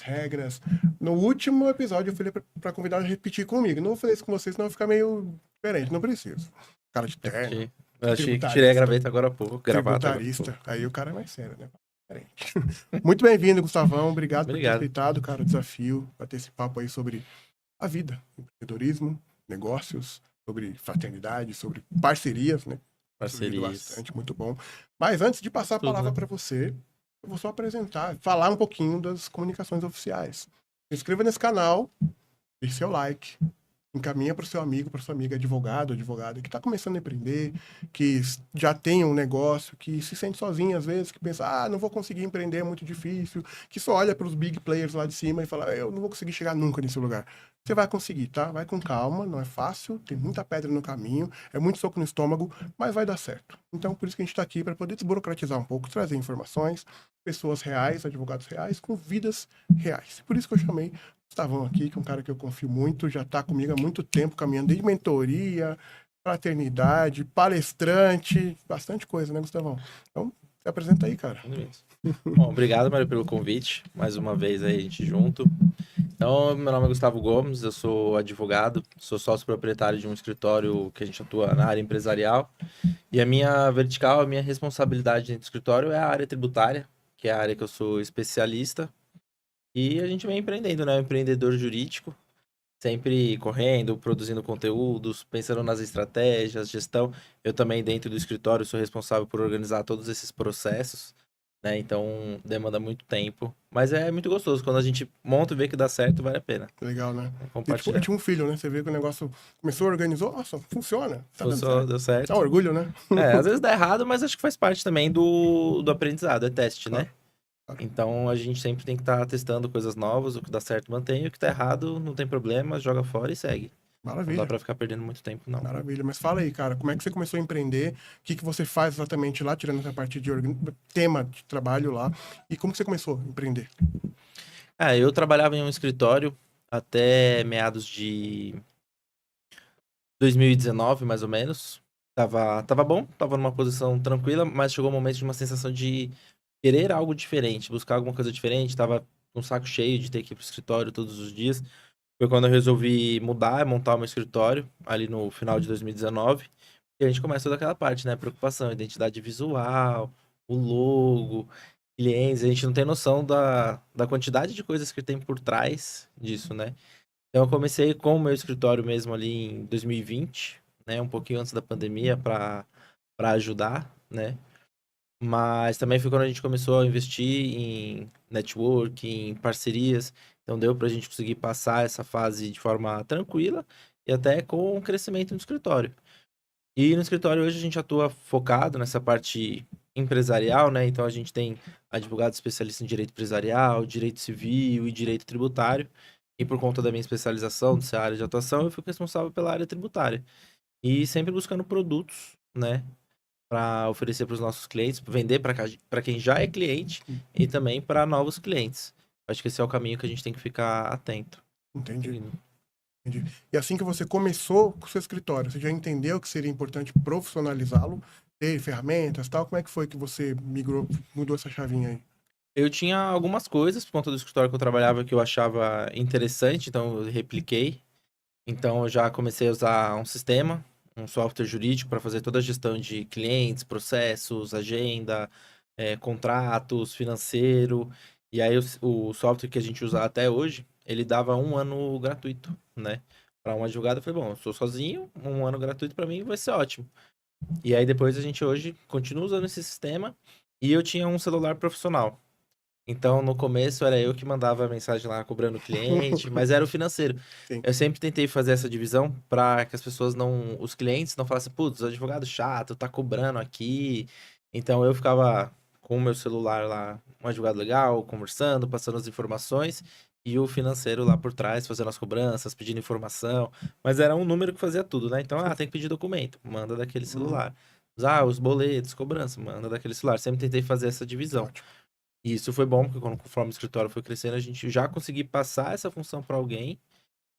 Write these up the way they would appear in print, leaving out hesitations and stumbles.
regras. No último episódio eu falei pra convidado a repetir comigo. Não vou fazer isso com vocês, senão vai ficar meio diferente. Não preciso. Cara de terno, Eu achei que tirei a tributarista, gravata agora há pouco. Gravata agora há pouco. tributarista. Aí o cara é mais sério, né? Diferente. Muito bem-vindo, Gustavão. Obrigado por ter Obrigado. aceitado, cara, o desafio, para ter esse papo aí sobre a vida, empreendedorismo, negócios, sobre fraternidade, sobre parcerias, né? Surgido Parcerias. bastante, muito bom. Mas antes de passar a Tudo, palavra né? para você, eu vou só apresentar, falar um pouquinho das comunicações oficiais. Se inscreva nesse canal, deixe seu like, encaminha para o seu amigo, para sua amiga, advogado, advogada, que está começando a empreender, que já tem um negócio, que se sente sozinho às vezes, que pensa, não vou conseguir empreender, é muito difícil, que só olha para os big players lá de cima e fala, eu não vou conseguir chegar nunca nesse lugar. Você vai conseguir, tá? Vai com calma, não é fácil, tem muita pedra no caminho, é muito soco no estômago, mas vai dar certo. Então, por isso que a gente está aqui, para poder desburocratizar um pouco, trazer informações, pessoas reais, advogados reais, com vidas reais. Por isso que eu chamei Gustavão aqui, que é um cara que eu confio muito, já está comigo há muito tempo, caminhando desde mentoria, fraternidade, palestrante, bastante coisa, né, Gustavão? Então, se apresenta aí, cara. Bom, obrigado, Mário, pelo convite. Mais uma vez aí a gente junto. Então, meu nome é Gustavo Gomes, eu sou advogado, sou sócio proprietário de um escritório que a gente atua na área empresarial. E a minha vertical, a minha responsabilidade dentro do escritório é a área tributária, que é a área que eu sou especialista. E a gente vem empreendendo, né? Um empreendedor jurídico, sempre correndo, produzindo conteúdos, pensando nas estratégias, gestão. Eu também, dentro do escritório, sou responsável por organizar todos esses processos, né? Então, demanda muito tempo. Mas é muito gostoso. Quando a gente monta e vê que dá certo, vale a pena. Legal, né? Eu Compartilhar. tinha um filho, né? Você vê que o negócio começou, organizou, nossa, funciona. Tá dando Funcionou, certo. deu Dá certo. um orgulho, né? Às vezes dá errado, mas acho que faz parte também do aprendizado, é teste, Claro, né? claro. Então a gente sempre tem que estar testando coisas novas, o que dá certo mantém, o que tá errado não tem problema, joga fora e segue. Não dá Maravilha. pra ficar perdendo muito tempo, não. Maravilha. Mas fala aí, cara, como é que você começou a empreender? O que que você faz exatamente lá, tirando essa parte de tema de trabalho lá? E como que você começou a empreender? Eu trabalhava em um escritório até meados de 2019, mais ou menos. Tava bom, tava numa posição tranquila, mas chegou um momento de uma sensação de querer algo diferente, buscar alguma coisa diferente. Tava com um saco cheio de ter que ir pro escritório todos os dias. Foi quando eu resolvi mudar, montar o meu escritório, ali no final de 2019. E a gente começa toda aquela parte, né? Preocupação, identidade visual, o logo, clientes. A gente não tem noção da quantidade de coisas que tem por trás disso, né? Então eu comecei com o meu escritório mesmo ali em 2020, né? Um pouquinho antes da pandemia para ajudar, né? Mas também foi quando a gente começou a investir em network, em parcerias. Então deu para a gente conseguir passar essa fase de forma tranquila e até com crescimento no escritório. E no escritório hoje a gente atua focado nessa parte empresarial, né? Então a gente tem advogado especialista em direito empresarial, direito civil e direito tributário. E por conta da minha especialização dessa área de atuação, eu fico responsável pela área tributária. E sempre buscando produtos, né? Para oferecer para os nossos clientes, vender para quem já é cliente e também para novos clientes. Acho que esse é o caminho que a gente tem que ficar atento. Entendi. Seguindo. Entendi. E assim que você começou com o seu escritório, você já entendeu que seria importante profissionalizá-lo, ter ferramentas, tal? Como é que foi que você migrou, mudou essa chavinha aí? Eu tinha algumas coisas por conta do escritório que eu trabalhava que eu achava interessante, então eu repliquei. Então eu já comecei a usar um sistema, um software jurídico para fazer toda a gestão de clientes, processos, agenda, contratos, financeiro. E aí o software que a gente usa até hoje, ele dava 1 ano gratuito, né? Para uma advogada, eu falei, bom, eu sou sozinho, 1 ano gratuito para mim vai ser ótimo. E aí depois a gente hoje continua usando esse sistema e eu tinha um celular profissional. Então, no começo era eu que mandava a mensagem lá cobrando o cliente, mas era o financeiro. Sim. Eu sempre tentei fazer essa divisão para que as pessoas não, os clientes não falassem, putz, advogado chato, tá cobrando aqui. Então eu ficava com o meu celular lá, um advogado legal, conversando, passando as informações, e o financeiro lá por trás, fazendo as cobranças, pedindo informação. Mas era um número que fazia tudo, né? Então, tem que pedir documento, manda daquele Uhum. celular. Os boletos, cobrança, manda daquele celular. Sempre tentei fazer essa divisão. Ótimo. E isso foi bom, porque conforme o escritório foi crescendo, a gente já conseguiu passar essa função para alguém,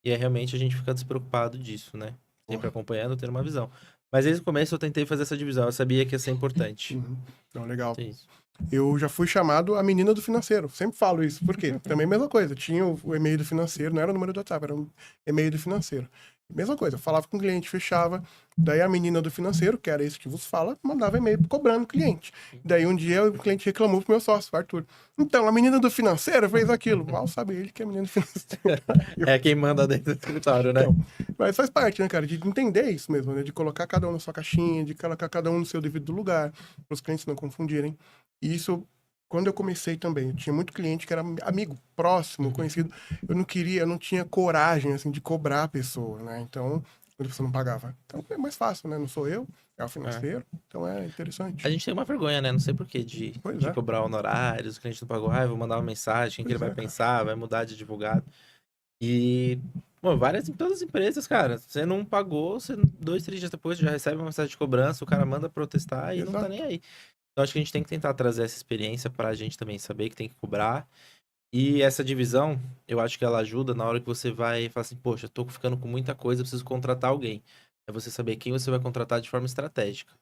e é realmente a gente fica despreocupado disso, né? Sempre Porra. acompanhando, tendo uma visão. Mas desde o começo eu tentei fazer essa divisão, eu sabia que ia ser importante. Uhum. Não, legal. É isso. Eu já fui chamado a menina do financeiro. Sempre falo isso. Por quê? Também a mesma coisa. Tinha o e-mail do financeiro, não era o número do WhatsApp, era um e-mail do financeiro. Mesma coisa, eu falava com o cliente, fechava. Daí a menina do financeiro, que era esse que vos fala, mandava e-mail cobrando o cliente. Daí um dia o cliente reclamou pro meu sócio, o Arthur. Então, a menina do financeiro fez aquilo. Mal sabe ele que é a menina do financeiro. É quem manda dentro do escritório, né? Então, mas faz parte, né, cara, de entender isso mesmo, né? De colocar cada um na sua caixinha, de colocar cada um no seu devido lugar, para os clientes não confundirem. E isso, quando eu comecei também, eu tinha muito cliente que era amigo, próximo, conhecido. Eu não queria, eu não tinha coragem, assim, de cobrar a pessoa, né? Então, quando a pessoa não pagava. Então, é mais fácil, né? Não sou eu, é o É. financeiro. Então, é interessante. A gente tem uma vergonha, né? Não sei por quê, Pois de é, cobrar honorários, o cliente não pagou, ah, eu vou mandar uma mensagem, quem que ele pois vai é, cara. pensar, vai mudar de advogado. E, pô, várias, em todas as empresas, cara, você não pagou, você, 2, 3 dias depois já recebe uma mensagem de cobrança, o cara manda protestar e não tá nem Exato, aí. Então acho que a gente tem que tentar trazer essa experiência pra gente também saber que tem que cobrar. E essa divisão, eu acho que ela ajuda na hora que você vai falar assim, poxa, tô ficando com muita coisa, preciso contratar alguém. É você saber quem você vai contratar de forma estratégica.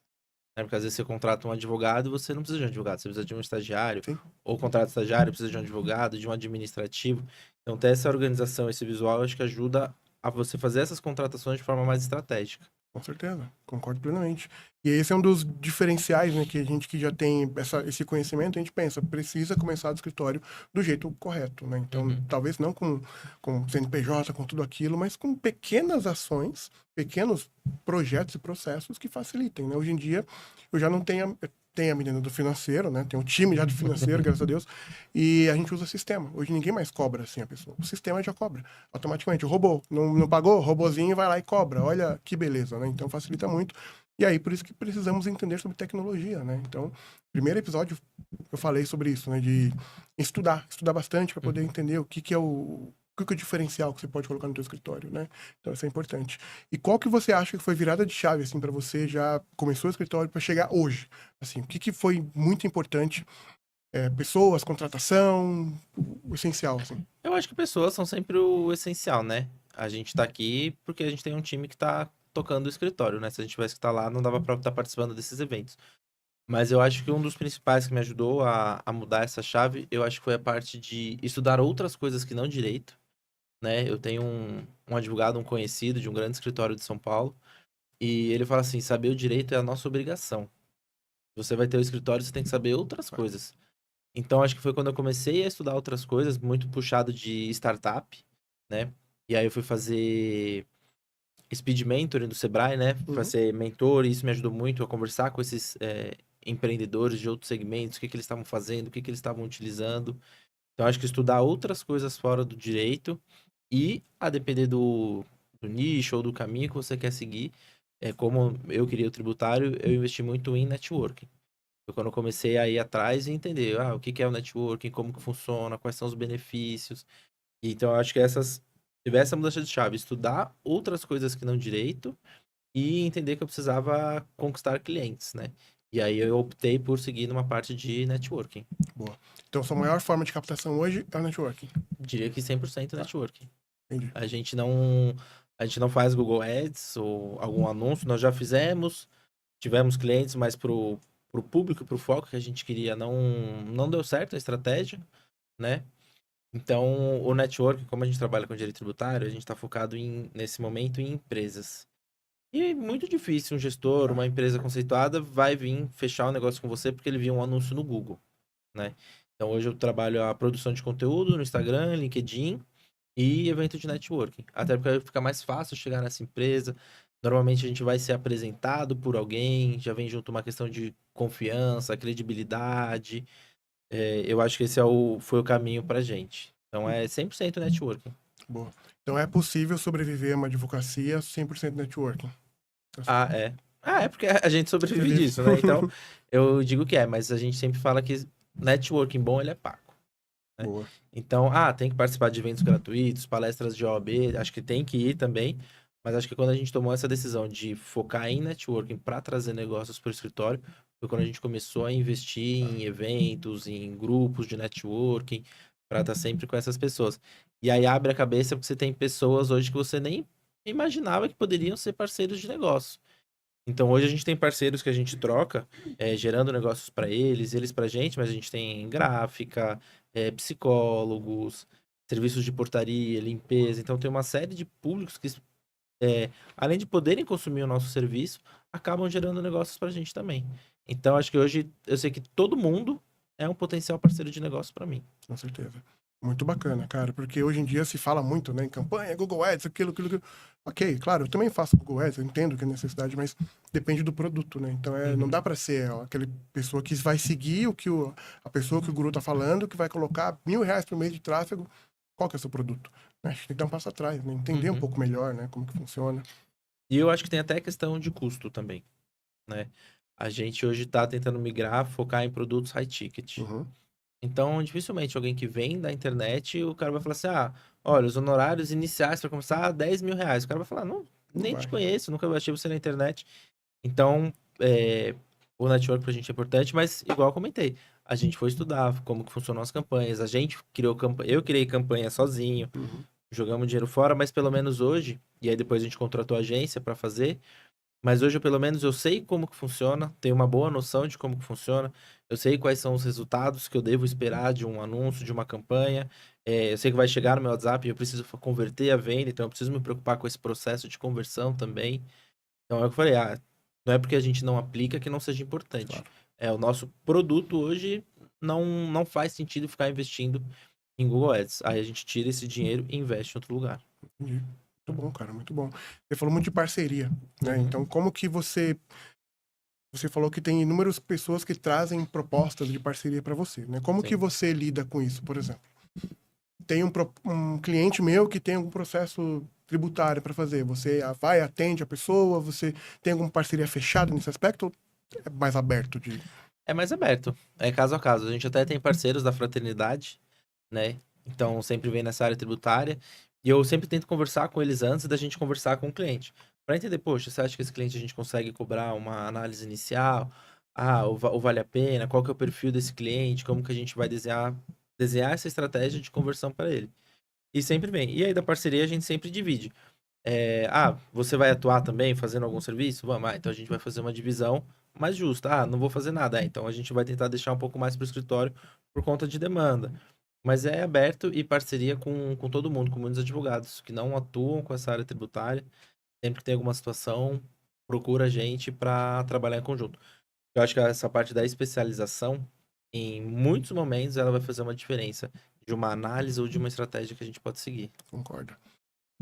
Né? Porque às vezes você contrata um advogado e você não precisa de um advogado, você precisa de um estagiário, sim, ou contrata um estagiário, precisa de um advogado, de um administrativo. Então, ter essa organização, esse visual, eu acho que ajuda a você fazer essas contratações de forma mais estratégica. com certeza, concordo plenamente. E esse é um dos diferenciais, né, que a gente que já tem esse conhecimento, a gente pensa, precisa começar do escritório do jeito correto, né? Então, Uhum. talvez não com CNPJ, com tudo aquilo, mas com pequenas ações, pequenos projetos e processos que facilitem, né? Hoje em dia, eu já não tenho, tem a menina do financeiro, né? Tem um time já do financeiro, graças a Deus, e a gente usa sistema. Hoje ninguém mais cobra assim a pessoa. O sistema já cobra automaticamente. O robô não pagou, o robozinho vai lá e cobra. Olha que beleza, né? Então facilita muito. E aí, por isso que precisamos entender sobre tecnologia, né? Então, primeiro episódio eu falei sobre isso, né? De estudar bastante para poder Uhum. entender o que que é o que é o diferencial que você pode colocar no teu escritório, né? Então, isso é importante. E qual que você acha que foi virada de chave, assim, para você já começou o escritório para chegar hoje? Assim, o que que foi muito importante? Pessoas, contratação, o essencial, assim. Eu acho que pessoas são sempre o essencial, né? A gente tá aqui porque a gente tem um time que tá tocando o escritório, né? Se a gente tivesse que estar lá, não dava pra estar participando desses eventos. Mas eu acho que um dos principais que me ajudou a mudar essa chave, eu acho que foi a parte de estudar outras coisas que não direito, né? Eu tenho um advogado, um conhecido de um grande escritório de São Paulo, e ele fala assim: saber o direito é a nossa obrigação. Você vai ter o escritório, você tem que saber outras coisas. Então, acho que foi quando eu comecei a estudar outras coisas, muito puxado de startup, né? E aí eu fui fazer Speed Mentoring do Sebrae, né? Pra Uhum. ser mentor, e isso me ajudou muito a conversar com esses empreendedores de outros segmentos, o que que eles estavam fazendo, o que que eles estavam utilizando. Então, acho que estudar outras coisas fora do direito e, a depender do nicho ou do caminho que você quer seguir, como eu queria o tributário, eu investi muito em networking. Foi quando eu comecei a ir atrás e entender, o que que é o networking, como que funciona, quais são os benefícios. Então, eu acho que tiver essa mudança de chave, estudar outras coisas que não direito e entender que eu precisava conquistar clientes, né? E aí eu optei por seguir numa parte de networking. Boa. Então, sua maior forma de captação hoje é o networking. Diria que 100% Tá, networking. entendi. A gente não, a gente não faz Google Ads ou algum anúncio, nós já fizemos, tivemos clientes, mas pro público, pro foco que a gente queria, não deu certo a estratégia, né? Então, o network, como a gente trabalha com direito tributário, a gente está focado nesse momento em empresas. E é muito difícil um gestor, Tá. uma empresa conceituada, vai vir fechar um negócio com você porque ele viu um anúncio no Google, né? Então, hoje eu trabalho a produção de conteúdo no Instagram, LinkedIn e evento de networking. Até porque fica mais fácil chegar nessa empresa. Normalmente a gente vai ser apresentado por alguém, já vem junto uma questão de confiança, credibilidade. Eu acho que esse foi o caminho pra gente. Então é 100% networking. Boa. Então, é possível sobreviver a uma advocacia 100% networking. Ah, é. Ah, é porque a gente sobrevive Feliz. disso, né? Então, eu digo que é, mas a gente sempre fala que networking bom, ele é pago, né? Boa. Então, tem que participar de eventos gratuitos, palestras de OAB, acho que tem que ir também, mas acho que quando a gente tomou essa decisão de focar em networking para trazer negócios para o escritório, foi quando a gente começou a investir Tá. em eventos, em grupos de networking, para estar sempre com essas pessoas. E aí abre a cabeça porque você tem pessoas hoje que você nem imaginava que poderiam ser parceiros de negócio. Então hoje a gente tem parceiros que a gente troca, gerando negócios para eles pra gente, mas a gente tem gráfica, psicólogos, serviços de portaria, limpeza. Então tem uma série de públicos que, além de poderem consumir o nosso serviço, acabam gerando negócios pra gente também. Então acho que hoje eu sei que todo mundo é um potencial parceiro de negócio para mim. Com certeza. Muito bacana, cara, porque hoje em dia se fala muito, né, em campanha, Google Ads, aquilo. Ok, claro, eu também faço Google Ads, eu entendo que é necessidade, mas depende do produto, né? Então não dá para ser aquela pessoa que vai seguir a pessoa que o guru tá falando, que vai colocar R$ 1.000 por mês de tráfego. Qual que é o seu produto? Né? A gente tem que dar um passo atrás, né? Entender um pouco melhor, né, como que funciona. E eu acho que tem até questão de custo também, né? A gente hoje está tentando migrar, focar em produtos high ticket. Uhum. Então, dificilmente alguém que vem da internet, o cara vai falar assim: ah, olha, os honorários iniciais para começar, R$ 10.000. O cara vai falar: não, Não nem te vai. conheço, nunca achei você na internet. Então, o network pra gente é importante, mas igual eu comentei, a gente foi estudar como que funcionam as campanhas, a gente criou campanha, eu criei campanha sozinho, Uhum. jogamos dinheiro fora, mas pelo menos hoje, e aí depois a gente contratou a agência para fazer, mas hoje, pelo menos, eu sei como que funciona, tenho uma boa noção de como que funciona, eu sei quais são os resultados que eu devo esperar de um anúncio, de uma campanha, eu sei que vai chegar no meu WhatsApp e eu preciso converter a venda, então eu preciso me preocupar com esse processo de conversão também. Então, é o que eu falei, não é porque a gente não aplica que não seja importante. Claro. O nosso produto hoje não faz sentido ficar investindo em Google Ads. Aí a gente tira esse dinheiro e investe em outro lugar. Entendi. Muito bom, cara, muito bom. Você falou muito de parceria, né? Uhum. Então, como que você falou que tem inúmeras pessoas que trazem propostas de parceria para você, né? Como que Sim. você lida com isso, por exemplo? Tem um cliente meu que tem algum processo tributário para fazer. Você vai, atende a pessoa, você tem alguma parceria fechada nesse aspecto ou é mais aberto de... É mais aberto, é caso a caso. A gente até tem parceiros da fraternidade, né? Então sempre vem nessa área tributária. E eu sempre tento conversar com eles antes da gente conversar com o cliente. Para entender, poxa, você acha que esse cliente a gente consegue cobrar uma análise inicial? O vale a pena? Qual que é o perfil desse cliente? Como que a gente vai desenhar essa estratégia de conversão para ele? E sempre vem. E aí da parceria a gente sempre divide. Você vai atuar também fazendo algum serviço? Vamos, então a gente vai fazer uma divisão mais justa. Não vou fazer nada. Então a gente vai tentar deixar um pouco mais para o escritório por conta de demanda. Mas é aberto e parceria com todo mundo, com muitos advogados que não atuam com essa área tributária. Sempre que tem alguma situação, procura a gente para trabalhar em conjunto. Eu acho que essa parte da especialização, em muitos momentos, ela vai fazer uma diferença de uma análise ou de uma estratégia que a gente pode seguir. Concordo.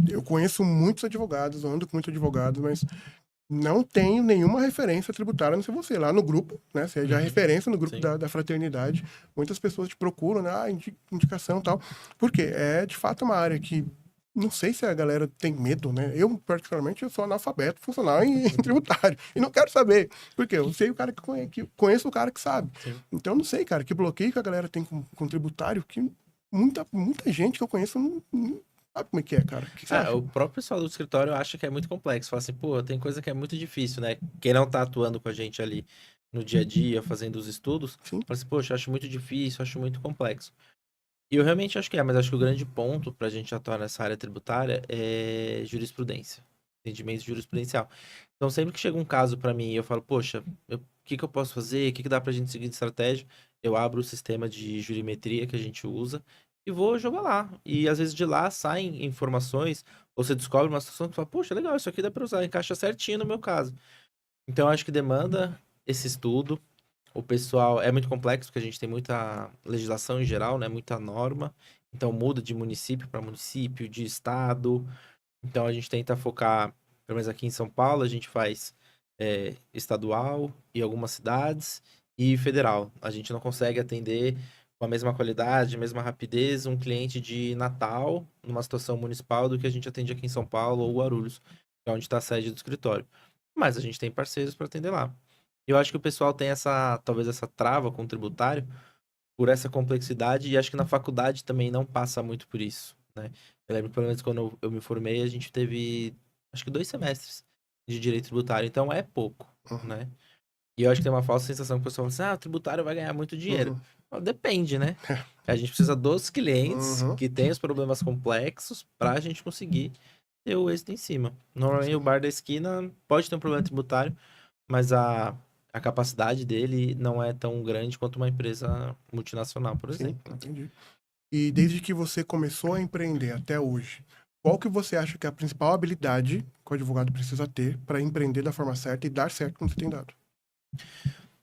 Eu conheço muitos advogados, ando com muitos advogados, mas não tenho nenhuma referência tributária, a não ser você. Lá no grupo, né? Você já é referência no grupo Sim. da fraternidade. Muitas pessoas te procuram, né? Indicação e tal. Por quê? É, de fato, uma área que não sei se a galera tem medo, né? Eu, particularmente, eu sou analfabeto funcional em tributário. E não quero saber. Porque eu sei o cara que conheço o cara que sabe. Sim. Então, eu não sei, cara, que bloqueio que a galera tem com tributário que muita gente que eu conheço não sabe como é que é, cara. O que você acha? O próprio pessoal do escritório acha que é muito complexo. Fala assim, pô, tem coisa que é muito difícil, né? Quem não tá atuando com a gente ali no dia a dia, fazendo os estudos, Sim. fala assim, poxa, acho muito difícil, acho muito complexo. E eu realmente acho que mas acho que o grande ponto pra gente atuar nessa área tributária é jurisprudência, entendimento jurisprudencial. Então, sempre que chega um caso pra mim e eu falo, poxa, o que que eu posso fazer? O que que dá pra gente seguir de estratégia? Eu abro o sistema de jurimetria que a gente usa e vou jogar lá. E às vezes de lá saem informações, ou você descobre uma situação que fala, poxa, legal, isso aqui dá pra usar, encaixa certinho no meu caso. Então, eu acho que demanda esse estudo. O pessoal é muito complexo, porque a gente tem muita legislação em geral, né? Muita norma. Então, muda de município para município, de estado. Então, a gente tenta focar, pelo menos aqui em São Paulo, a gente faz estadual e algumas cidades e federal. A gente não consegue atender com a mesma qualidade, a mesma rapidez um cliente de Natal, numa situação municipal, do que a gente atende aqui em São Paulo ou Guarulhos, que é onde está a sede do escritório. Mas a gente tem parceiros para atender lá. Eu acho que o pessoal tem talvez essa trava com o tributário por essa complexidade e acho que na faculdade também não passa muito por isso, né? Eu lembro, pelo menos quando eu me formei, a gente teve, acho que 2 semestres de direito tributário, então é pouco, Uhum. né? E eu acho que tem uma falsa sensação que o pessoal fala assim, o tributário vai ganhar muito dinheiro. Uhum. Depende, né? A gente precisa dos clientes Uhum. que têm os problemas complexos para a gente conseguir ter o êxito em cima. Normalmente o bar da esquina pode ter um problema tributário, mas a capacidade dele não é tão grande quanto uma empresa multinacional, por Sim, exemplo. entendi. E desde que você começou a empreender até hoje, qual que você acha que é a principal habilidade que o advogado precisa ter para empreender da forma certa e dar certo como você tem dado?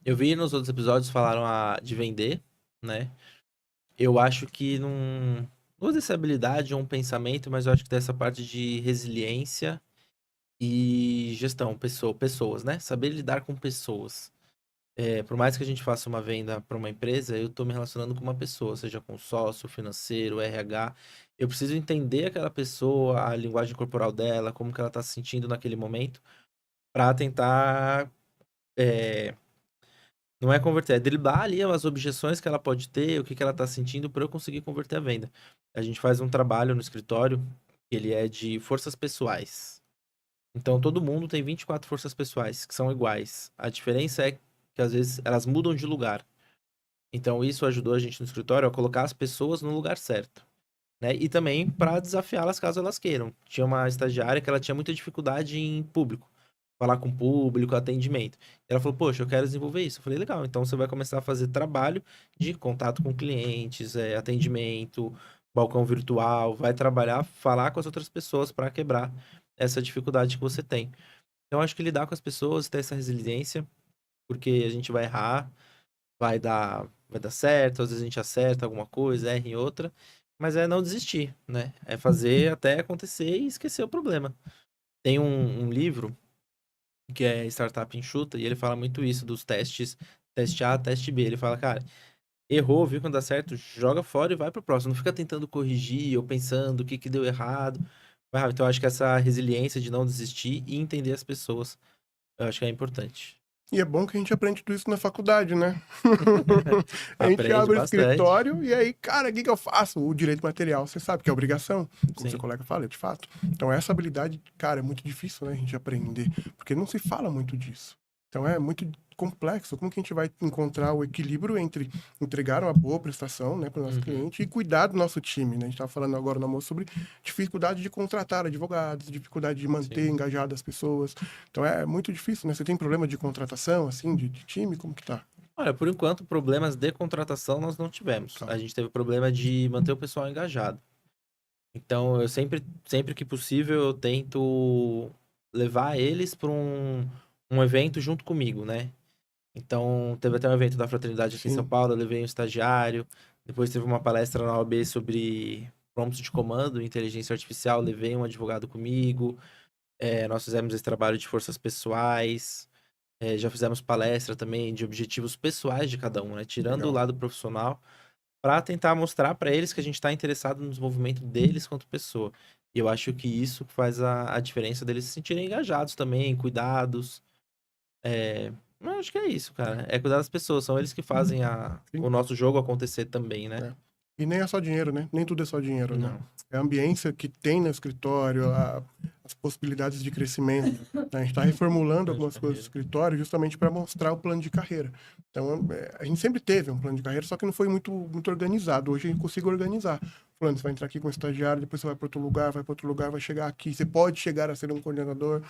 Eu vi nos outros episódios falaram de vender, né? Eu acho que não usa essa habilidade ou um pensamento, mas eu acho que tem essa parte de resiliência e gestão, pessoas, né? Saber lidar com pessoas. Por mais que a gente faça uma venda para uma empresa, eu estou me relacionando com uma pessoa, seja com sócio, financeiro, RH. Eu preciso entender aquela pessoa, a linguagem corporal dela, como que ela está se sentindo naquele momento, para tentar, é, não é converter, é driblar ali as objeções que ela pode ter, o que que ela está sentindo, para eu conseguir converter a venda. A gente faz um trabalho no escritório, que ele é de forças pessoais. Então, todo mundo tem 24 forças pessoais, que são iguais. A diferença é que, às vezes, elas mudam de lugar. Então, isso ajudou a gente no escritório a colocar as pessoas no lugar certo, né? E também para desafiá-las caso elas queiram. Tinha uma estagiária que ela tinha muita dificuldade em público, falar com público, atendimento. Ela falou: "Poxa, eu quero desenvolver isso." Eu falei: "Legal, então você vai começar a fazer trabalho de contato com clientes, atendimento, balcão virtual, vai trabalhar, falar com as outras pessoas para quebrar essa dificuldade que você tem." Então, acho que lidar com as pessoas, ter essa resiliência, porque a gente vai errar, vai dar certo, às vezes a gente acerta alguma coisa, erra em outra, mas é não desistir, né? É fazer até acontecer e esquecer o problema. Tem um livro que é Startup Enxuta e ele fala muito isso dos testes, teste A, teste B. Ele fala, cara, errou, viu quando dá certo, joga fora e vai pro próximo. Não fica tentando corrigir ou pensando o que que deu errado. Então, eu acho que essa resiliência de não desistir e entender as pessoas, eu acho que é importante. E é bom que a gente aprende tudo isso na faculdade, né? A gente Aprende abre o bastante. escritório e aí, cara, o que que eu faço? O direito material, você sabe que é obrigação, como seu Sim, colega fala, de fato. Então, essa habilidade, cara, é muito difícil, né, a gente aprender, porque não se fala muito disso. Então, é muito complexo. Como que a gente vai encontrar o equilíbrio entre entregar uma boa prestação, né, para o nosso uhum, cliente e cuidar do nosso time, né? A gente estava falando agora no almoço sobre dificuldade de contratar advogados, dificuldade de manter sim. engajadas as pessoas. Então é muito difícil, né? Você tem problema de contratação, assim, de time? Como que tá? Olha, por enquanto, problemas de contratação nós não tivemos. Tá. A gente teve problema de manter o pessoal engajado. Então, eu sempre que possível, eu tento levar eles para um evento junto comigo, né? Então, teve até um evento da Fraternidade aqui em São Sim, Paulo, eu levei um estagiário. Depois teve uma palestra na OAB sobre prompts de comando, inteligência artificial, levei um advogado comigo. Nós fizemos esse trabalho de forças pessoais. Já fizemos palestra também de objetivos pessoais de cada um, né? Tirando o legal. lado profissional, para tentar mostrar para eles que a gente está interessado no desenvolvimento deles quanto pessoa. E eu acho que isso faz a diferença deles se sentirem engajados também, cuidados. Eu acho que é isso, cara. É cuidar das pessoas, são eles que fazem Sim, o nosso jogo acontecer também, né? é. E nem é só dinheiro, né? Nem tudo é só dinheiro, né? Não, É a ambiência que tem no escritório, as possibilidades de crescimento, né? A gente está reformulando plano de algumas coisas do carreira. escritório justamente para mostrar o plano de carreira. Então, a gente sempre teve um plano de carreira, só que não foi muito organizado. Hoje a gente consegue organizar. Fulano, você vai entrar aqui com um estagiário, depois você vai para outro lugar, vai para outro lugar, vai chegar aqui. Você pode chegar a ser um coordenador,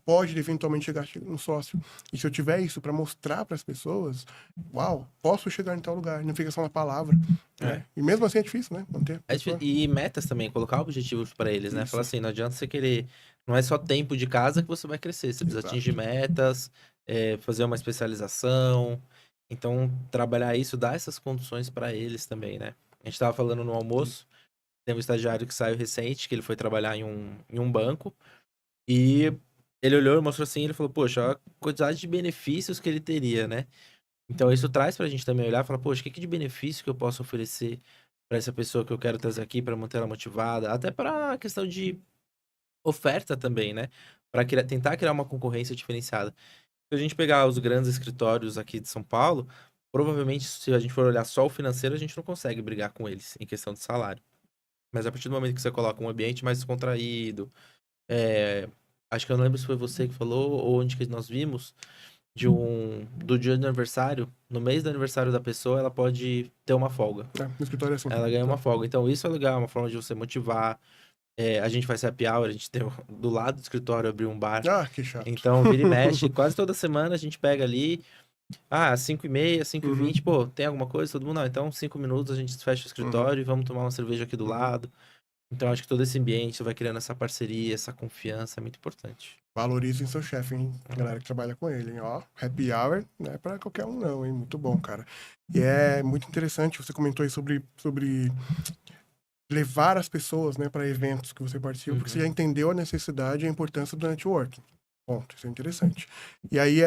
pode eventualmente chegar a ser um sócio. E se eu tiver isso para mostrar para as pessoas, uau, posso chegar em tal lugar, não fica só na palavra, É. né? E mesmo assim é difícil, né? Manter a pessoa. E metas também, colocar objetivos para eles, né? Falar Isso, assim, não adianta você querer. Não é só tempo de casa que você vai crescer. Você precisa atingir exato. metas, fazer uma especialização. Então, trabalhar isso, dar essas condições para eles também, né? A gente tava falando no almoço, tem um estagiário que saiu recente, que ele foi trabalhar em um banco, e ele olhou e mostrou assim, ele falou, poxa, olha a quantidade de benefícios que ele teria, né? Então, isso traz pra gente também olhar e falar, poxa, o que que de benefício que eu posso oferecer pra essa pessoa que eu quero trazer aqui pra manter ela motivada? Até pra questão de oferta também, né? Pra tentar criar uma concorrência diferenciada. Se a gente pegar os grandes escritórios aqui de São Paulo, provavelmente, se a gente for olhar só o financeiro, a gente não consegue brigar com eles em questão de salário. Mas a partir do momento que você coloca um ambiente mais descontraído, é, acho que eu não lembro se foi você que falou ou onde que nós vimos, do dia do aniversário, no mês do aniversário da pessoa, ela pode ter uma folga. É, no escritório é assim. Ela ganha uma Tá. folga. Então, isso é legal, é uma forma de você motivar. A gente faz happy hour, a gente tem do lado do escritório abrir um bar. Ah, que chato. Então, vira e mexe, quase toda semana a gente pega ali, 5h30, 5h20, pô, tem alguma coisa? Todo mundo, não, então 5 minutos a gente fecha o escritório e vamos tomar uma cerveja aqui do lado. Então, acho que todo esse ambiente vai criando essa parceria, essa confiança, é muito importante. Valorizem seu chefe, hein? Galera que trabalha com ele, hein? Ó, happy hour não é pra qualquer um, não, hein? Muito bom, cara. E é muito interessante, você comentou aí sobre levar as pessoas, né, para eventos que você participa, porque você já entendeu a necessidade e a importância do networking. Ponto, isso é interessante. E aí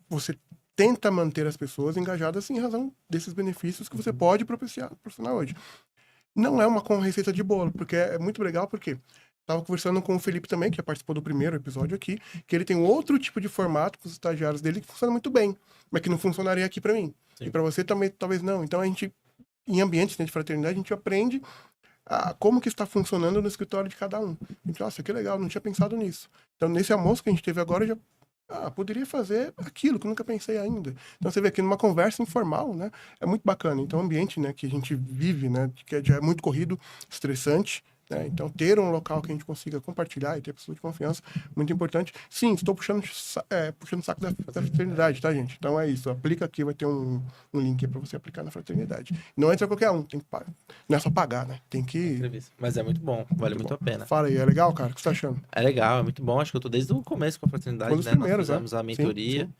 você tenta manter as pessoas engajadas em razão desses benefícios que você pode proporcionar hoje. Não é uma com receita de bolo, porque é muito legal, porque estava conversando com o Felipe também, que já participou do primeiro episódio aqui, que ele tem um outro tipo de formato com os estagiários dele que funciona muito bem, mas que não funcionaria aqui para mim. Sim. E para você também, talvez não. Então a gente, em ambientes, né, de fraternidade, a gente aprende como que está funcionando no escritório de cada um. Então, nossa, que legal, não tinha pensado nisso. Então, nesse almoço que a gente teve agora, eu já poderia fazer aquilo que eu nunca pensei ainda. Então, você vê aqui numa conversa informal, né? É muito bacana. Então, o ambiente, né, que a gente vive, né, que já é muito corrido, estressante, né? Então, ter um local que a gente consiga compartilhar e ter pessoas de confiança, muito importante. Sim, estou puxando o saco da fraternidade, tá, gente? Então, é isso. Aplica aqui, vai ter um link para você aplicar na fraternidade. Não entra qualquer um, tem que pagar. Não é só pagar, né? Tem que... Mas é muito bom, vale muito a pena. Fala aí, é legal, cara? O que você tá achando? É legal, é muito bom. Acho que eu tô desde o começo com a fraternidade, Foi né? primeiros, Nós fizemos a mentoria, sim.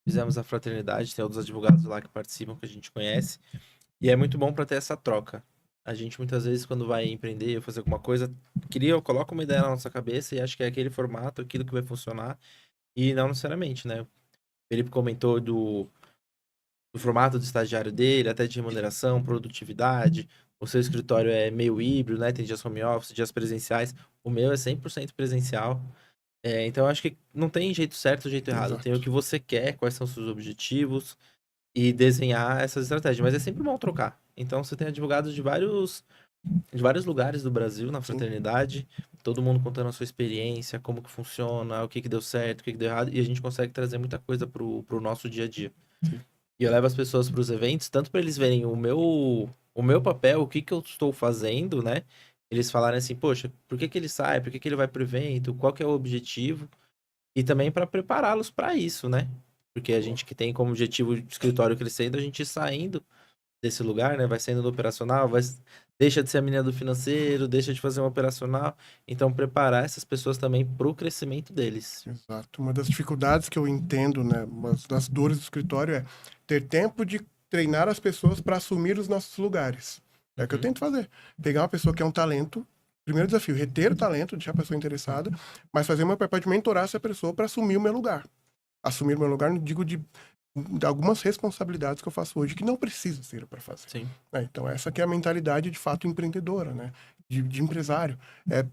fizemos a fraternidade, tem outros advogados lá que participam, que a gente conhece. E é muito bom para ter essa troca. A gente muitas vezes, quando vai empreender ou fazer alguma coisa, coloca uma ideia na nossa cabeça e acha que é aquele formato, aquilo que vai funcionar. E não necessariamente, né? O Felipe comentou do formato do estagiário dele, até de remuneração, produtividade. O seu escritório é meio híbrido, né? Tem dias home office, dias presenciais. O meu é 100% presencial. Então, eu acho que não tem jeito certo, jeito errado. Exato. Tem o que você quer, quais são os seus objetivos e desenhar essas estratégias. Mas é sempre bom trocar. Então, você tem advogados de vários lugares do Brasil na fraternidade, todo mundo contando a sua experiência, como que funciona, o que que deu certo, o que que deu errado, e a gente consegue trazer muita coisa pro nosso dia a dia. Sim. E eu levo as pessoas para os eventos, tanto para eles verem o meu papel, o que que eu estou fazendo, né? Eles falarem assim, poxa, por que que ele sai? Por que que ele vai pro evento? Qual que é o objetivo? E também para prepará-los para isso, né? Porque a gente que tem como objetivo o escritório crescendo, a gente saindo desse lugar, né? Vai saindo do operacional, deixa de ser a menina do financeiro, deixa de fazer um operacional. Então, preparar essas pessoas também pro crescimento deles. Exato. Uma das dificuldades que eu entendo, né? Uma das dores do escritório é ter tempo de treinar as pessoas para assumir os nossos lugares. É o que eu tento fazer. Pegar uma pessoa que é um talento, primeiro desafio, reter o talento, deixar a pessoa interessada, mas fazer uma papel de mentorar essa pessoa para assumir o meu lugar. Assumir o meu lugar, não digo de algumas responsabilidades que eu faço hoje que não precisa ser para fazer. Sim. Então, essa que é a mentalidade de fato empreendedora, né? De empresário. É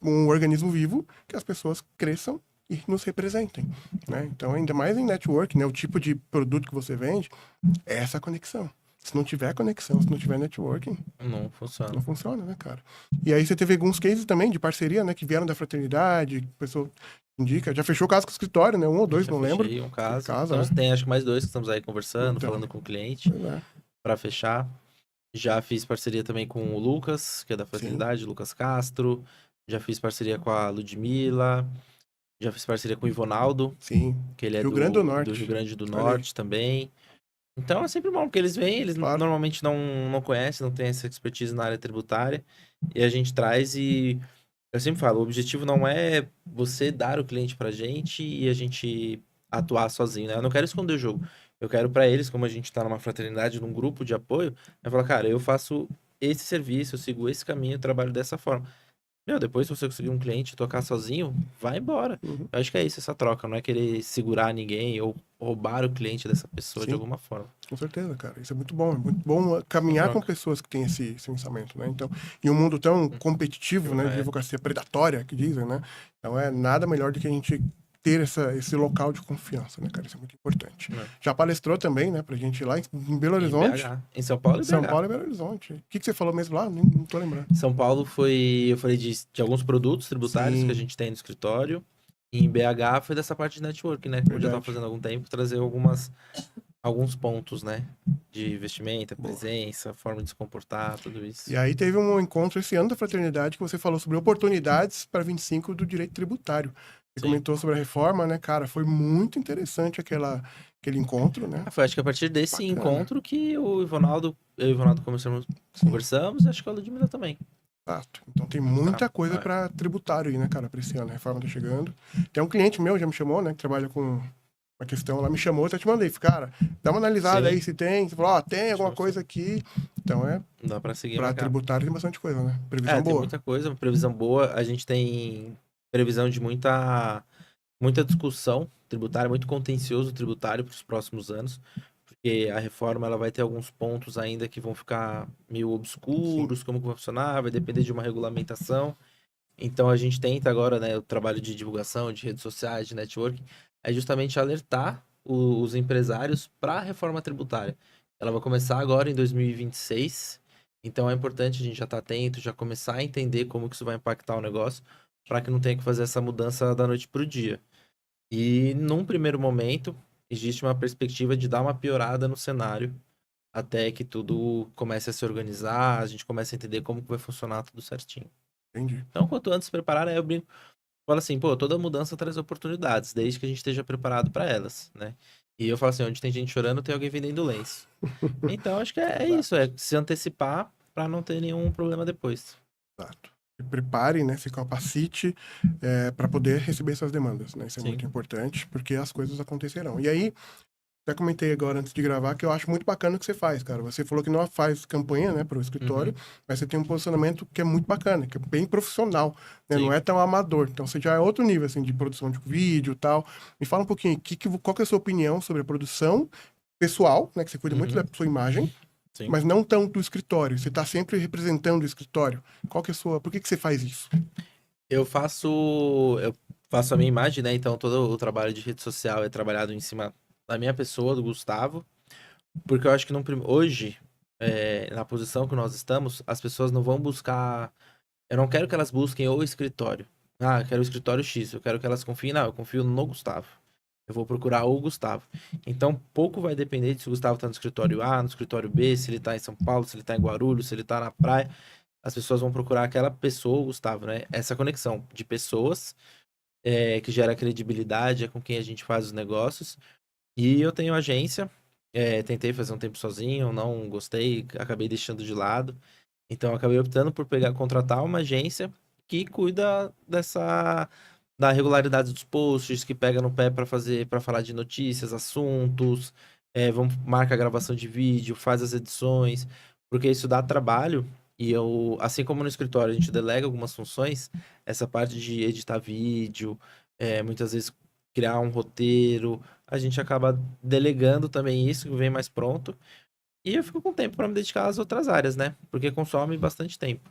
um organismo vivo que as pessoas cresçam e nos representem, né? Então, ainda mais em network, né? O tipo de produto que você vende é essa conexão. Se não tiver conexão, se não tiver networking, Não funciona. não funciona, né, cara? E aí você teve alguns cases também de parceria, né? Que vieram da fraternidade, a pessoa indica. Já fechou o caso com o escritório, né? Um ou dois, não lembro. Um caso. Caso, Tem acho que mais 2 que estamos aí conversando, Então. falando com o cliente para fechar. Já fiz parceria também com o Lucas, que é da fraternidade, Lucas Castro. Já fiz parceria com a Ludmilla. Já fiz parceria com o Ivonaldo, Sim. que ele é Rio Grande do Norte. do Rio Grande do Ali. Norte também. Então é sempre bom, porque eles vêm, eles Claro. normalmente não conhecem, não têm essa expertise na área tributária. E a gente traz e eu sempre falo, o objetivo não é você dar o cliente pra gente e a gente atuar sozinho, né? Eu não quero esconder o jogo. Eu quero pra eles, como a gente tá numa fraternidade, num grupo de apoio, eu falar, cara, eu faço esse serviço, eu sigo esse caminho, eu trabalho dessa forma. Meu, depois se você conseguir um cliente e tocar sozinho, vai embora. Uhum. Eu acho que é isso, essa troca, não é querer segurar ninguém ou roubar o cliente dessa pessoa de Sim. alguma forma. Com certeza, cara. Isso é muito bom caminhar com pessoas que têm esse pensamento, né? Então, em um mundo tão competitivo, né? De advocacia predatória, que dizem, né? Então, é nada melhor do que a gente ter esse local de confiança, né, cara? Isso é muito importante. Já palestrou também, né? Pra gente ir lá em Belo Horizonte. Em São Paulo e BH. São Paulo e Belo Horizonte. O que você falou mesmo lá? Não tô lembrando. São Paulo eu falei de alguns produtos tributários que a gente tem no escritório. E em BH foi dessa parte de network, né? Como eu já tava fazendo há algum tempo, trazer algumas alguns pontos, né? De vestimenta, presença, forma de se comportar, tudo isso. E aí teve um encontro esse ano da Fraternidade que você falou sobre oportunidades para 25 do direito tributário. Você Sim. comentou sobre a reforma, né, cara? Foi muito interessante aquele encontro, né? Foi acho que a partir desse Bacana. encontro que eu e o Ivanaldo Sim, conversamos, e acho que a Ludmilla também. exato. Então tem Tá. muita coisa É. para tributário aí, né, cara, para esse ano. A reforma tá chegando. Tem um cliente meu, já me chamou, né, que trabalha com uma questão lá, me chamou, até te mandei. Cara, dá uma analisada aí Sim. se tem. Você falou, ó, tem alguma Show. coisa aqui. Então Dá pra seguir e para marcar. tributário tem bastante coisa, né? É, Previsão tem boa. muita coisa, previsão boa. A gente tem previsão de muita discussão tributária, muito contencioso tributário para os próximos anos, porque a reforma ela vai ter alguns pontos ainda que vão ficar meio Sim, obscuros, como que vai funcionar, vai depender de uma regulamentação. Então a gente tenta agora, né, o trabalho de divulgação, de redes sociais, de networking, é justamente alertar os empresários para a reforma tributária. Ela vai começar agora em 2026, então é importante a gente já estar atento, já começar a entender como que isso vai impactar o negócio, para que não tenha que fazer essa mudança da noite para o dia. E num primeiro momento, existe uma perspectiva de dar uma piorada no cenário, até que tudo comece a se organizar, a gente comece a entender como que vai funcionar tudo certinho. entendi. Então, quanto antes se preparar, né, eu brinco, falo assim, pô, toda mudança traz oportunidades, desde que a gente esteja preparado para elas, né? E eu falo assim, onde tem gente chorando, tem alguém vendendo lenço. Então, acho que é isso, Exato, é se antecipar para não ter nenhum problema depois. exato. Se prepare, né? Se capacite para poder receber essas demandas, né? Isso é muito Sim. importante, porque as coisas acontecerão. E aí, até comentei agora antes de gravar que eu acho muito bacana o que você faz, cara. Você falou que não faz campanha, né, para o escritório, Uhum. mas você tem um posicionamento que é muito bacana, que é bem profissional, né? Não Sim. é tão amador. Então você já é outro nível, assim, de produção de vídeo e tal. Me fala um pouquinho, qual que é a sua opinião sobre a produção pessoal, né? Que você cuida muito da Uhum. sua imagem, Sim. mas não tanto do escritório. Você está sempre representando o escritório. Qual que é a sua... Por que que você faz isso? Eu faço a minha imagem, né? Então todo o trabalho de rede social é trabalhado em cima da minha pessoa, do Gustavo, porque eu acho que hoje, na posição que nós estamos, as pessoas não vão buscar. Eu não quero que elas busquem o escritório. Ah, eu quero o escritório X, eu quero que elas confiem. Não, eu confio no Gustavo. Eu vou procurar o Gustavo. Então, pouco vai depender de se o Gustavo tá no escritório A, no escritório B, se ele tá em São Paulo, se ele tá em Guarulhos, se ele tá na praia. As pessoas vão procurar aquela pessoa, o Gustavo, né? Essa conexão de pessoas que gera credibilidade, é com quem a gente faz os negócios. E eu tenho agência, tentei fazer um tempo sozinho, não gostei, acabei deixando de lado. Então, eu acabei optando por contratar uma agência que cuida da regularidade dos posts, que pega no pé para falar de notícias, assuntos, marca a gravação de vídeo, faz as edições, porque isso dá trabalho. E eu, assim como no escritório a gente delega algumas funções, essa parte de editar vídeo, muitas vezes criar um roteiro, a gente acaba delegando também isso, que vem mais pronto. E eu fico com tempo para me dedicar às outras áreas, né? Porque consome bastante tempo.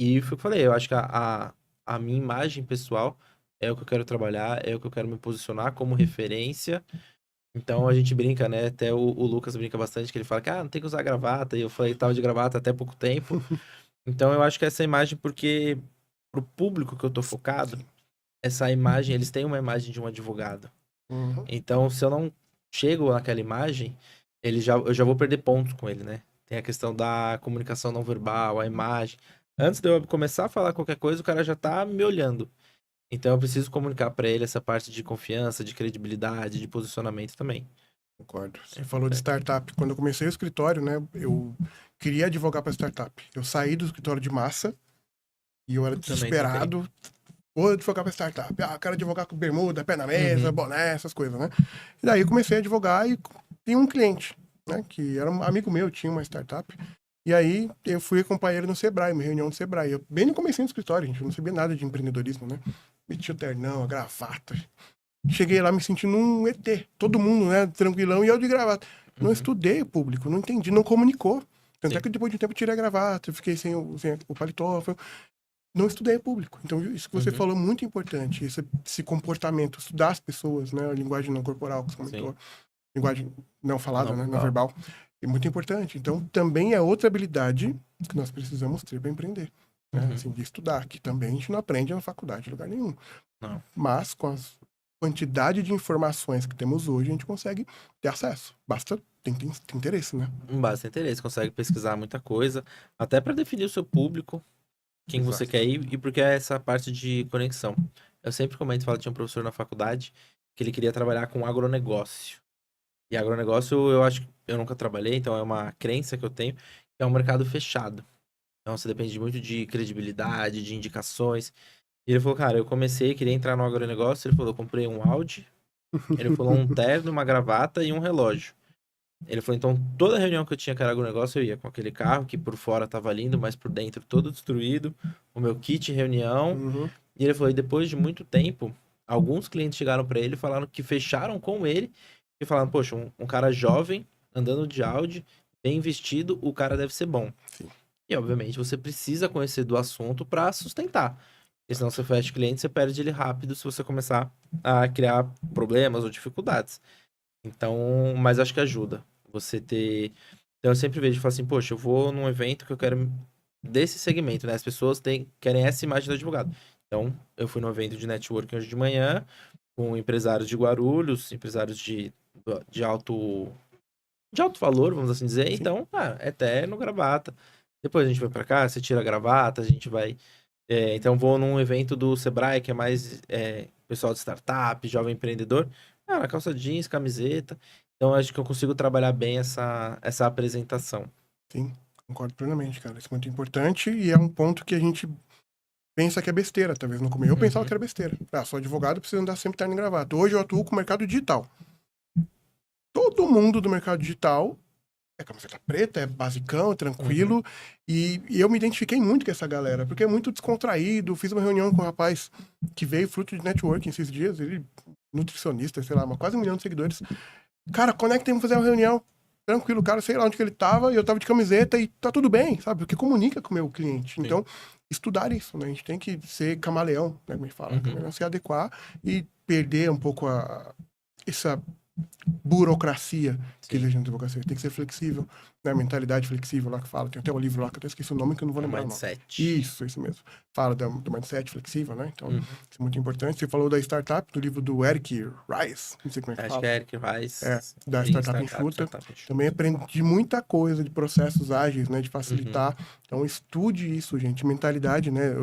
E foi o que eu falei, eu acho que a minha imagem pessoal é o que eu quero trabalhar, é o que eu quero me posicionar como referência. Então a gente brinca, né? Até o Lucas brinca bastante, que ele fala que não tem que usar gravata. E eu falei, tava de gravata até pouco tempo. Então eu acho que essa imagem, porque pro público que eu tô focado, essa imagem, eles têm uma imagem de um advogado. Uhum, Então, se eu não chego naquela imagem, eu já vou perder pontos com ele, né? Tem a questão da comunicação não verbal, a imagem. Antes de eu começar a falar qualquer coisa, o cara já tá me olhando. Então, eu preciso comunicar pra ele essa parte de confiança, de credibilidade, de posicionamento também. concordo. É Você falou de importante. startup. Quando eu comecei o escritório, né, eu queria advogar para startup. Eu saí do escritório de massa e eu era Também tentei. desesperado. Vou advogar para startup. Quero advogar com bermuda, pé na mesa, Uhum. boné, essas coisas, né? E daí eu comecei a advogar e tinha um cliente, né, que era um amigo meu, tinha uma startup. E aí eu fui acompanhar ele no Sebrae, uma reunião do Sebrae. Eu, bem no comecinho do escritório, gente, eu não sabia nada de empreendedorismo, né? Meti o ternão, a gravata. Cheguei lá me sentindo um ET. Todo mundo, né, tranquilão, e eu de gravata. Não Uhum. estudei o público, não entendi, não comunicou. Tanto é Sim. que depois de um tempo eu tirei a gravata, eu fiquei sem o paletó. Não estudei o público. Então, isso que você Uhum. falou é muito importante. Esse comportamento, estudar as pessoas, né? A linguagem não corporal que você Sim. comentou. Linguagem não falada, Não né? Não verbal. verbal. É muito importante. Então, também é outra habilidade que nós precisamos ter para empreender. Né? Uhum. Assim, de estudar, que também a gente não aprende na faculdade, em lugar nenhum. Não. Mas com as quantidade de informações que temos hoje, a gente consegue ter acesso. Basta ter interesse, né? Basta interesse, consegue pesquisar muita coisa, até para definir o seu público, quem você Exato. quer ir e porque é essa parte de conexão. Eu sempre comento, falo, tinha um professor na faculdade que ele queria trabalhar com agronegócio. E agronegócio eu acho que eu nunca trabalhei, então é uma crença que eu tenho, que é um mercado fechado. Então você depende muito de credibilidade, de indicações. E ele falou, cara, eu comecei, queria entrar no agronegócio, ele falou, eu comprei um Audi, ele falou um terno, uma gravata e um relógio. Ele falou, então, toda reunião que eu tinha que era negócio, eu ia com aquele carro que por fora tava lindo, mas por dentro todo destruído, o meu kit reunião. Uhum. E ele falou, e depois de muito tempo, alguns clientes chegaram para ele e falaram que fecharam com ele e falaram, poxa, um cara jovem, andando de Audi, bem vestido, o cara deve ser bom. Sim. E, obviamente, você precisa conhecer do assunto para sustentar. Porque senão você fecha cliente, você perde ele rápido se você começar a criar problemas ou dificuldades. Então, mas acho que ajuda você ter. Então, eu sempre vejo e falo assim, poxa, eu vou num evento que eu quero desse segmento, né? As pessoas querem essa imagem do advogado. Então, eu fui num evento de networking hoje de manhã, com empresários de Guarulhos, empresários de alto valor, vamos assim dizer. Sim. Então, é terno, gravata. Depois a gente vai pra cá, você tira a gravata, a gente vai. Então, vou num evento do Sebrae, que é mais pessoal de startup, jovem empreendedor. Cara, calça jeans, camiseta. Então, acho que eu consigo trabalhar bem essa apresentação. Sim, concordo plenamente, cara. Isso é muito importante e é um ponto que a gente pensa que é besteira, talvez no começo. Eu pensava que era besteira. Sou advogado, preciso andar sempre terno e gravata. Hoje eu atuo com o mercado digital. Todo mundo do mercado digital é camiseta preta, é basicão, é tranquilo. E eu me identifiquei muito com essa galera, porque é muito descontraído. Fiz uma reunião com um rapaz que veio fruto de networking esses dias, ele nutricionista, sei lá, quase 1 milhão de seguidores. Cara, conectem, fazer uma reunião. Tranquilo, cara, sei lá onde que ele tava, e eu tava de camiseta e tá tudo bem, sabe? Porque comunica com o meu cliente. Sim. Então, estudar isso, né? A gente tem que ser camaleão, né? Como a gente fala, não se adequar e perder um pouco essa burocracia que existe na advocacia. Tem que ser flexível, né? Mentalidade flexível lá que fala. Tem até um livro lá que eu até esqueci o nome que eu não vou lembrar o nome. Mindset. Isso mesmo. Fala do mindset flexível, né? Então, isso é muito importante. Você falou da startup, do livro do Eric Rice, não sei como é que Acho fala. que é Eric Rice. Da Startup Enxuta. Também aprendi muita coisa de processos ágeis, né? De facilitar. Então, estude isso, gente. Mentalidade, né?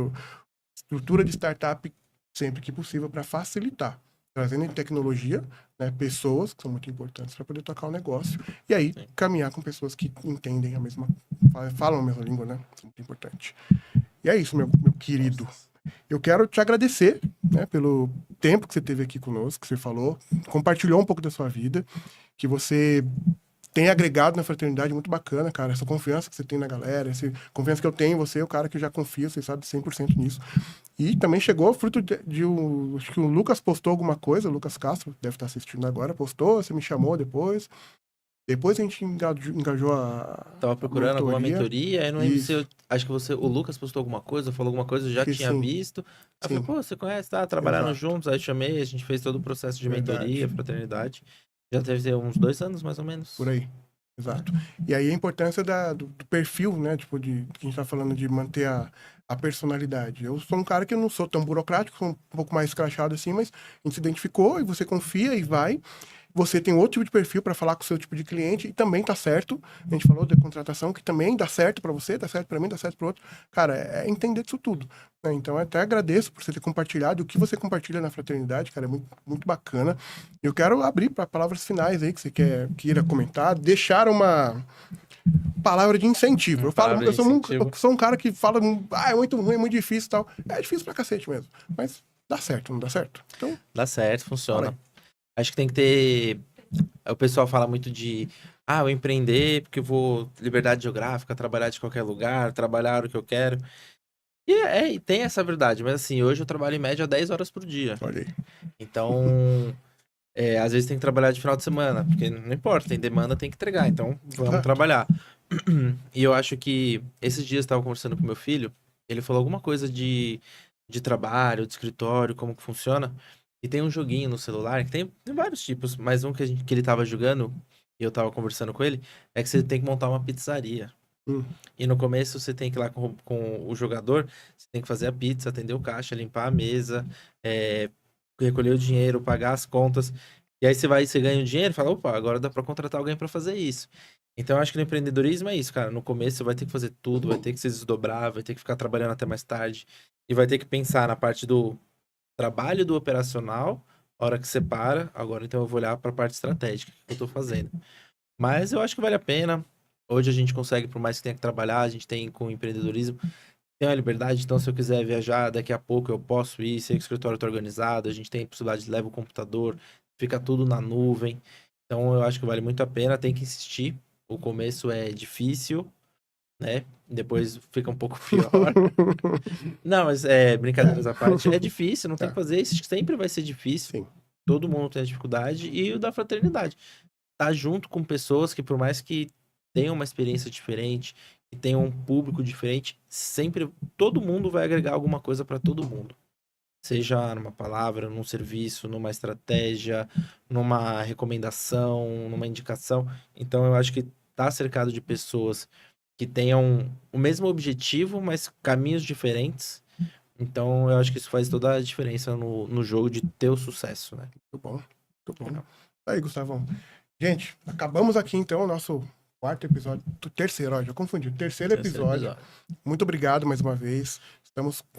Estrutura de startup sempre que possível para facilitar. Trazendo tecnologia, né? Pessoas que são muito importantes para poder tocar o negócio. E aí, caminhar com pessoas que entendem a mesma... falam a mesma língua, né? Isso é muito importante. E é isso, meu querido. Eu quero te agradecer, né, pelo tempo que você teve aqui conosco, que você falou, compartilhou um pouco da sua vida, que você tem agregado na fraternidade muito bacana, cara, essa confiança que você tem na galera, essa confiança que eu tenho em você, o cara que eu já confio, você sabe 100% nisso. E também chegou fruto acho que o Lucas postou alguma coisa, o Lucas Castro, deve estar assistindo agora, postou, você me chamou depois. Depois a gente engajou Tava procurando alguma mentoria, aí não lembro se Isso. acho que o Lucas postou alguma coisa, falou alguma coisa, eu já Acho que tinha sim. visto. Aí eu falei, Sim. pô, você conhece, tá? Trabalhando Exato. juntos, aí chamei, a gente fez todo o processo de Verdade. mentoria, fraternidade. Já deve ter uns 2 anos, mais ou menos. Por aí. Exato. E aí a importância do perfil, né? Tipo, que a gente tá falando de manter a personalidade. Eu sou um cara que eu não sou tão burocrático, sou um pouco mais escrachado assim, mas a gente se identificou e você confia e vai. Você tem outro tipo de perfil para falar com o seu tipo de cliente e também tá certo. A gente falou da contratação que também dá certo para você, dá certo para mim, dá certo para outro. Cara, é entender disso tudo, né? Então, eu até agradeço por você ter compartilhado. O que você compartilha na fraternidade, cara, é muito, muito bacana. Eu quero abrir para palavras finais aí que você queira comentar, deixar uma palavra de incentivo. Eu sou um cara que fala, é muito ruim, é muito difícil e tal. É difícil pra cacete mesmo, mas dá certo, não dá certo? Então, dá certo, funciona. Acho que tem que ter. O pessoal fala muito de. Eu empreender porque eu vou. Liberdade geográfica, trabalhar de qualquer lugar, trabalhar o que eu quero. E tem essa verdade, mas assim, hoje eu trabalho em média 10 horas por dia. olha aí. Então. Às vezes tem que trabalhar de final de semana, porque não importa, tem demanda, tem que entregar. Então, vamos trabalhar. E eu acho que esses dias eu estava conversando com meu filho, ele falou alguma coisa de trabalho, de escritório, como que funciona. E tem um joguinho no celular, que tem vários tipos, mas um que ele tava jogando, e eu tava conversando com ele, é que você tem que montar uma pizzaria. E no começo você tem que ir lá com o jogador, você tem que fazer a pizza, atender o caixa, limpar a mesa, recolher o dinheiro, pagar as contas. E aí você ganha o dinheiro e fala, opa, agora dá pra contratar alguém pra fazer isso. Então eu acho que no empreendedorismo é isso, cara. No começo você vai ter que fazer tudo, vai ter que se desdobrar, vai ter que ficar trabalhando até mais tarde. E vai ter que pensar na parte do trabalho do operacional, a hora que você para, agora então eu vou olhar pra parte estratégica que eu tô fazendo. Mas eu acho que vale a pena. Hoje a gente consegue, por mais que tenha que trabalhar, a gente tem com o empreendedorismo, tem a liberdade, então se eu quiser viajar daqui a pouco eu posso ir, sei que o escritório está organizado, a gente tem a possibilidade de levar o computador, fica tudo na nuvem. Então eu acho que vale muito a pena, tem que insistir. O começo é difícil, né? Depois fica um pouco pior. Não, mas brincadeiras à parte, é difícil, não tem que Tá, fazer isso, sempre vai ser difícil. sim. Todo mundo tem a dificuldade e o da fraternidade. Tá junto com pessoas que, por mais que tenham uma experiência diferente, que tenham um público diferente, sempre todo mundo vai agregar alguma coisa para todo mundo. Seja numa palavra, num serviço, numa estratégia, numa recomendação, numa indicação. Então eu acho que tá cercado de pessoas que tenham o mesmo objetivo, mas caminhos diferentes. Então eu acho que isso faz toda a diferença no jogo de ter o sucesso, né? Muito bom, muito bom. Legal. Aí, Gustavão. Gente, acabamos aqui então o nosso quarto episódio, terceiro, ó, já confundi, terceiro episódio. Muito obrigado mais uma vez.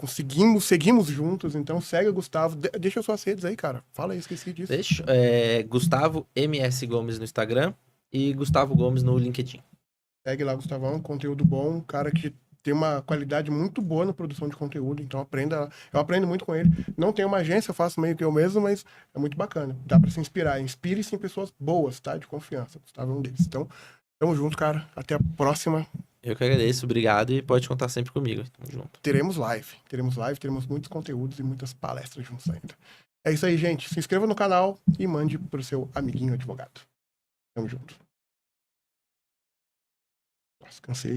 Seguimos juntos, então segue o Gustavo. Deixa suas redes aí, cara. Fala aí, esqueci disso. Deixa. Gustavo MS Gomes no Instagram e Gustavo Gomes no LinkedIn. Segue lá, Gustavão, conteúdo bom, um cara que tem uma qualidade muito boa na produção de conteúdo, então eu aprendo muito com ele. Não tenho uma agência, eu faço meio que eu mesmo, mas é muito bacana. Dá pra se inspirar. Inspire-se em pessoas boas, tá? De confiança. Gustavo é um deles. Então, tamo junto, cara. Até a próxima. Eu que agradeço, obrigado e pode contar sempre comigo. Tamo junto. Teremos live, teremos muitos conteúdos e muitas palestras juntos ainda. É isso aí, gente. Se inscreva no canal e mande pro seu amiguinho advogado. Tamo junto. Nossa, cansei.